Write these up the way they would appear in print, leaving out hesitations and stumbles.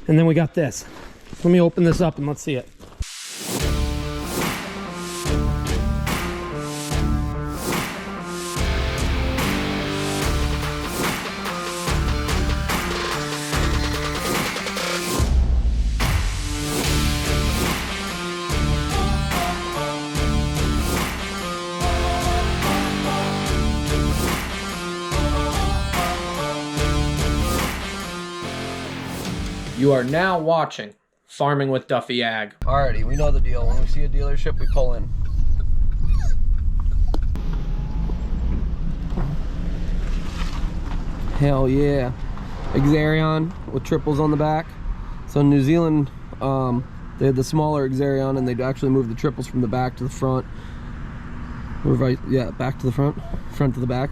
And then we got this. Let me open this up and let's see it. You are now watching Farming with Duffy Ag. Alrighty, we know the deal. When we see a dealership, we pull in. Hell yeah. Exarion with triples on the back. So in New Zealand, they had the smaller Exarion and they'd actually move the triples from the back to the front. Or right, yeah, back to the front to the back.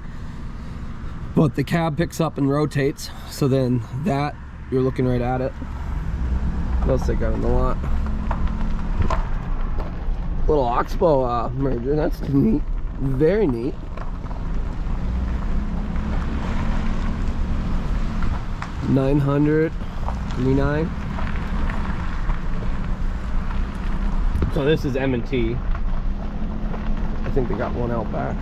But the cab picks up and rotates. So then that, you're looking right at it. What else they got in the lot? Little Oxbow merger. That's neat. Very neat. $900 39. So this is M&T. I think they got one out back.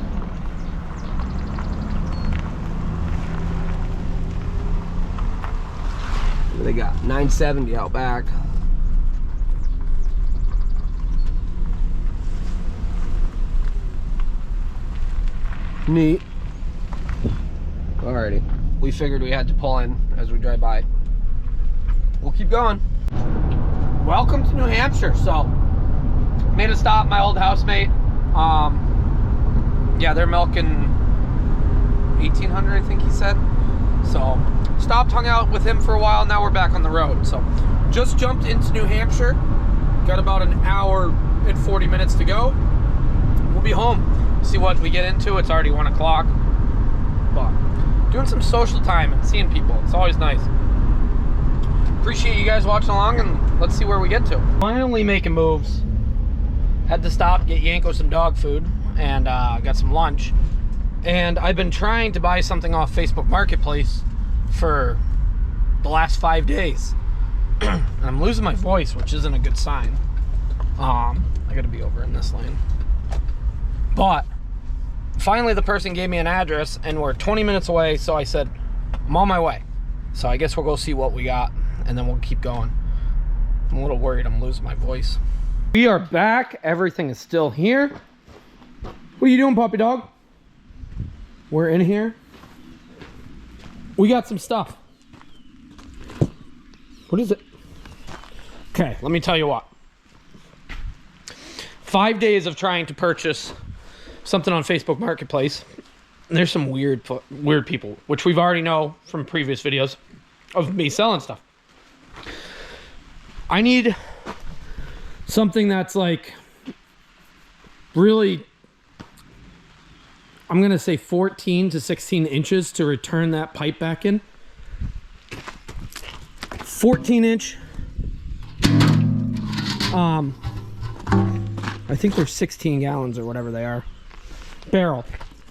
They got 970 out back. Neat. Alrighty. We figured we had to pull in as we drive by. We'll keep going. Welcome to New Hampshire. So, made a stop, my old housemate. Yeah, they're milking 1,800, I think he said. So, stopped, hung out with him for a while. Now we're back on the road. So just jumped into New Hampshire. Got about an hour and 40 minutes to go. We'll be home. See what we get into. It's already 1 o'clock. But doing some social time and seeing people. It's always nice. Appreciate you guys watching along, and let's see where we get to. Finally making moves. Had to stop, get Yanko some dog food, and got some lunch. And I've been trying to buy something off Facebook Marketplace for the last 5 days. I'm losing my voice, which isn't a good sign. I gotta be over in this lane. But finally the person gave me an address and we're 20 minutes away, so I said, I'm on my way. So I guess we'll go see what we got and then we'll keep going. I'm a little worried I'm losing my voice. We are back. Everything is still here. What are you doing, puppy dog? We're in here. We got some stuff. What is it? Okay, let me tell you what. 5 days of trying to purchase something on Facebook Marketplace. And there's some weird people, which we've already know from previous videos of me selling stuff. I need something that's like really, I'm gonna say 14 to 16 inches to return that pipe back in. 14 inch. I think they're 16 gallons or whatever they are. Barrel.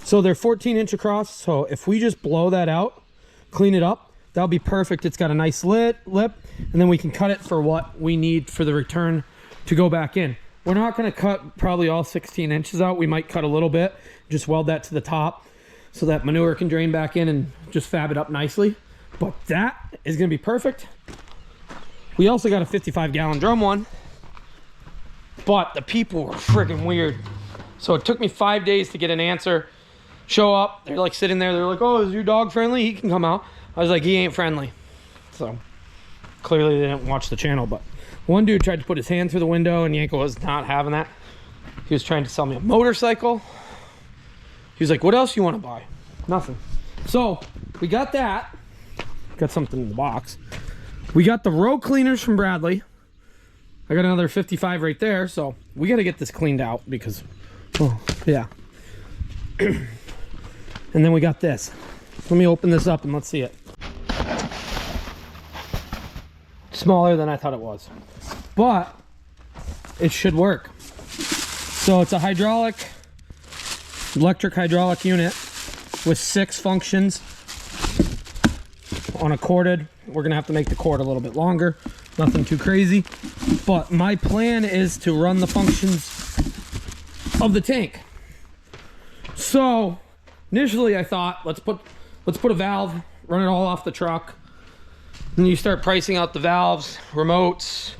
So they're 14 inch across. So if we just blow that out, clean it up, that'll be perfect. It's got a nice lip, and then we can cut it for what we need for the return to go back in. We're not going to cut probably all 16 inches out. We might cut a little bit, just weld that to the top so that manure can drain back in and just fab it up nicely. But that is going to be perfect. We also got a 55-gallon drum one, but the people were freaking weird. So it took me 5 days to get an answer. Show up, they're like sitting there, they're like, oh, is your dog friendly? He can come out. I was like, he ain't friendly. So clearly they didn't watch the channel, but one dude tried to put his hand through the window and Yanko was not having that. He was trying to sell me a motorcycle. He was like, what else you want to buy? Nothing. So we got that. Got something in the box. We got the row cleaners from Bradley. I got another 55 right there. So we got to get this cleaned out because, oh, yeah. And then we got this. Let me open this up and let's see it. Smaller than I thought it was, but it should work. So it's a electric hydraulic unit with 6 functions. on a corded. We're gonna have to make the cord a little bit longer, nothing too crazy. But my plan is to run the functions of the tank. So initially I thought, let's put a valve, run it all off the truck. Then you start pricing out the valves, remotes,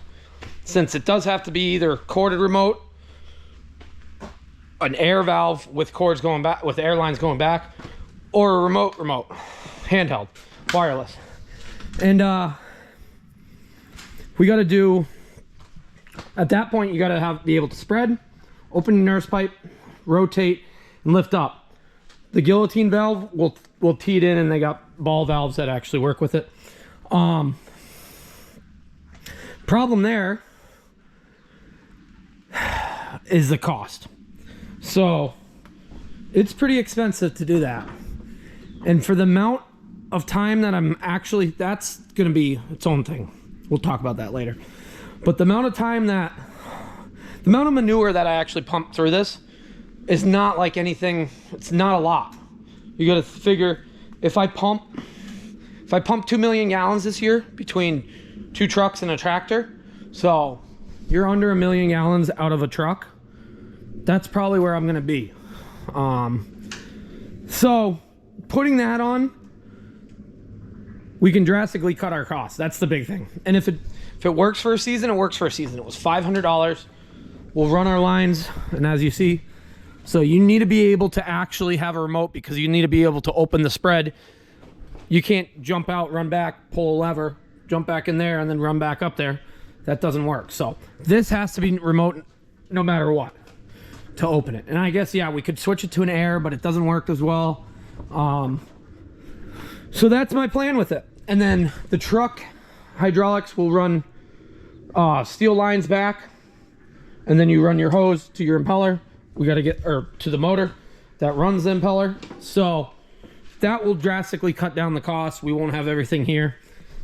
since it does have to be either corded remote, an air valve with cords going back, with air lines going back, or a remote, handheld, wireless. And we got to do, at that point, you got to be able to spread, open your nurse pipe, rotate, and lift up. The guillotine valve will tee it in, and they got ball valves that actually work with it. Problem there is the cost. So it's pretty expensive to do that. And for the amount of time that I'm actually, that's gonna be its own thing. We'll talk about that later. But the amount of time the amount of manure that I actually pump through this is not like anything, it's not a lot. You gotta figure, if I pump 2 million gallons this year between 2 trucks and a tractor, so you're under 1 million gallons out of a truck, that's probably where I'm gonna be. So putting that on, we can drastically cut our costs. That's the big thing. And if it works for a season, it works for a season. It was $500. We'll run our lines, and as you see, so you need to be able to actually have a remote, because you need to be able to open the spread. You can't jump out, run back, pull a lever, jump back in there, and then run back up there. That doesn't work. So this has to be remote no matter what to open it. And I guess, yeah, we could switch it to an air, but it doesn't work as well. So that's my plan with it. And then the truck hydraulics will run steel lines back, and then you run your hose to your impeller. We got to get, or to the motor that runs the impeller. So that will drastically cut down the cost. We won't have everything here.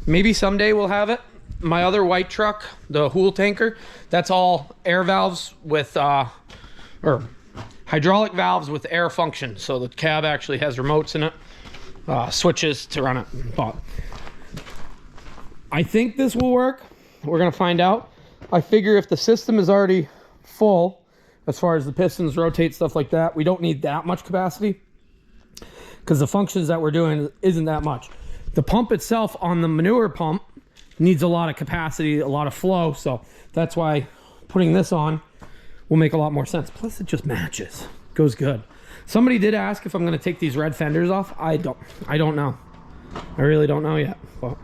Maybe someday we'll have it. My other white truck, the Hool tanker, that's all air valves with, or hydraulic valves with air function. So the cab actually has remotes in it, switches to run it. But I think this will work. We're gonna find out. I figure if the system is already full, as far as the pistons, rotate, stuff like that, we don't need that much capacity, because the functions that we're doing isn't that much. The pump itself on the manure pump needs a lot of capacity, a lot of flow, so that's why putting this on will make a lot more sense. Plus it just matches, goes good. Somebody did ask if I'm going to take these red fenders off. I don't know. I really don't know yet. But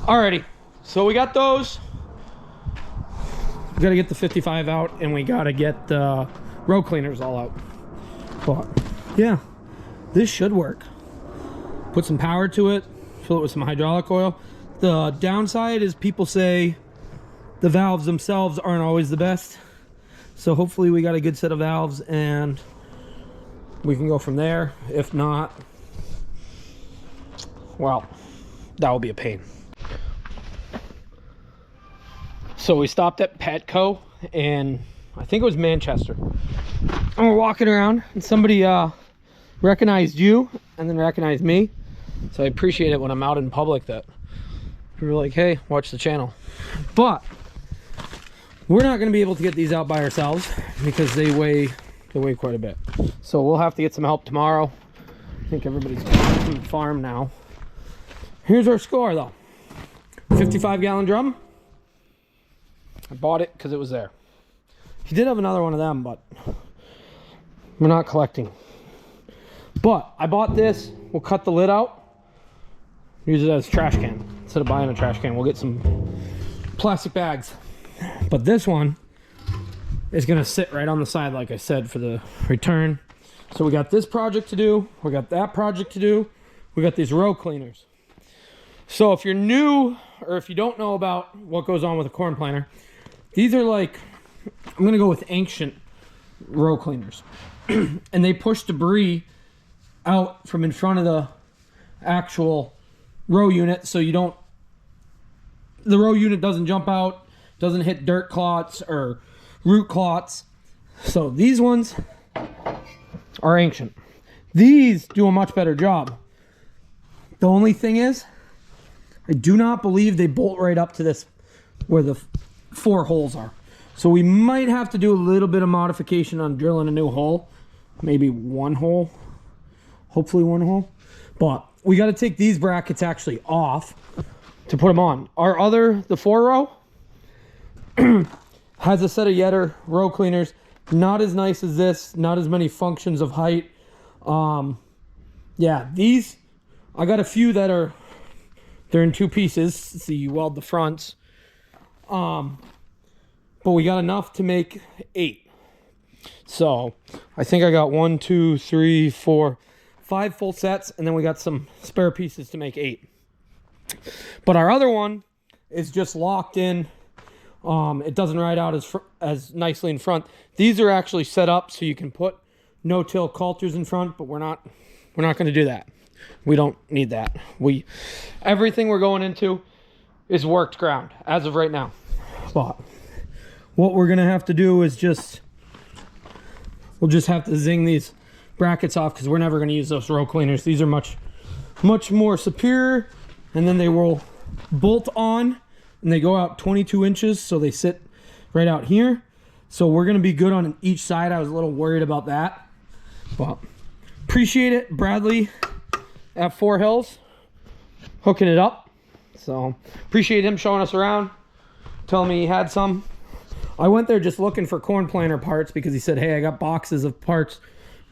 alrighty, so we got those. We got to get the 55 out, and we got to get the row cleaners all out. But yeah, this should work. Put some power to it, fill it with some hydraulic oil. The downside is people say the valves themselves aren't always the best. So hopefully we got a good set of valves and we can go from there. If not, well, that will be a pain. So we stopped at Petco, and I think it was Manchester. And we're walking around, and somebody recognized you and then recognized me. So I appreciate it when I'm out in public that people are like, hey, watch the channel. But we're not going to be able to get these out by ourselves because they weigh quite a bit. So we'll have to get some help tomorrow. I think everybody's from the farm now. Here's our score though. 55-gallon drum. I bought it because it was there. He did have another one of them, but we're not collecting. But I bought this. We'll cut the lid out. Use it as a trash can. Instead of buying a trash can, we'll get some plastic bags. But this one is going to sit right on the side, like I said, for the return. So we got this project to do. We got that project to do. We got these row cleaners. So if you're new, or if you don't know about what goes on with a corn planter, these are like, I'm going to go with ancient row cleaners. And they push debris out from in front of the actual row unit, so you don't, the row unit doesn't jump out, doesn't hit dirt clots or root clots. So these ones are ancient. These do a much better job. The only thing is, I do not believe they bolt right up to this where the 4 holes are. So we might have to do a little bit of modification on drilling a new hole. Maybe 1 hole. Hopefully 1 hole. But we got to take these brackets actually off to put them on. Our other, the 4-row, has a set of Yetter row cleaners. Not as nice as this. Not as many functions of height. Yeah, these, I got a few that are, they're in 2 pieces. So you weld the fronts. But we got enough to make 8. So I think I got 1, 2, 3, 4, 5 full sets, and then we got some spare pieces to make 8. But our other one is just locked in. It doesn't ride out as nicely in front. These are actually set up so you can put no-till coulters in front, but we're not going to do that. We don't need that. Everything we're going into is worked ground as of right now. But what we're going to have to do is we'll just have to zing these brackets off because we're never going to use those row cleaners. These are much more superior, and then they will bolt on and they go out 22 inches, so they sit right out here. So we're going to be good on each side. I was a little worried about that, but appreciate it, Bradley at 4 Hills hooking it up. So appreciate him showing us around, telling me he had some. I went there just looking for corn planter parts because he said, hey, I got boxes of parts.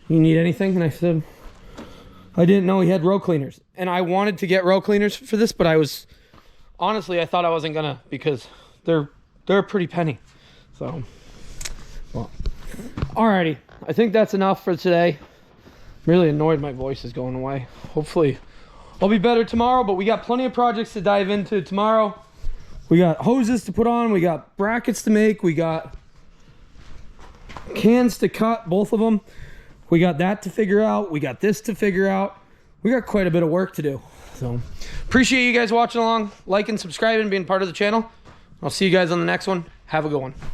You need anything? And I said, I didn't know he had row cleaners. And I wanted to get row cleaners for this, but honestly, I thought I wasn't gonna because they're a pretty penny. So, well, alrighty. I think that's enough for today. I'm really annoyed my voice is going away. Hopefully I'll be better tomorrow, but we got plenty of projects to dive into tomorrow. We got hoses to put on. We got brackets to make. We got cans to cut, both of them. We got that to figure out. We got this to figure out. We got quite a bit of work to do. So appreciate you guys watching along, liking, subscribing, being part of the channel. I'll see you guys on the next one. Have a good one.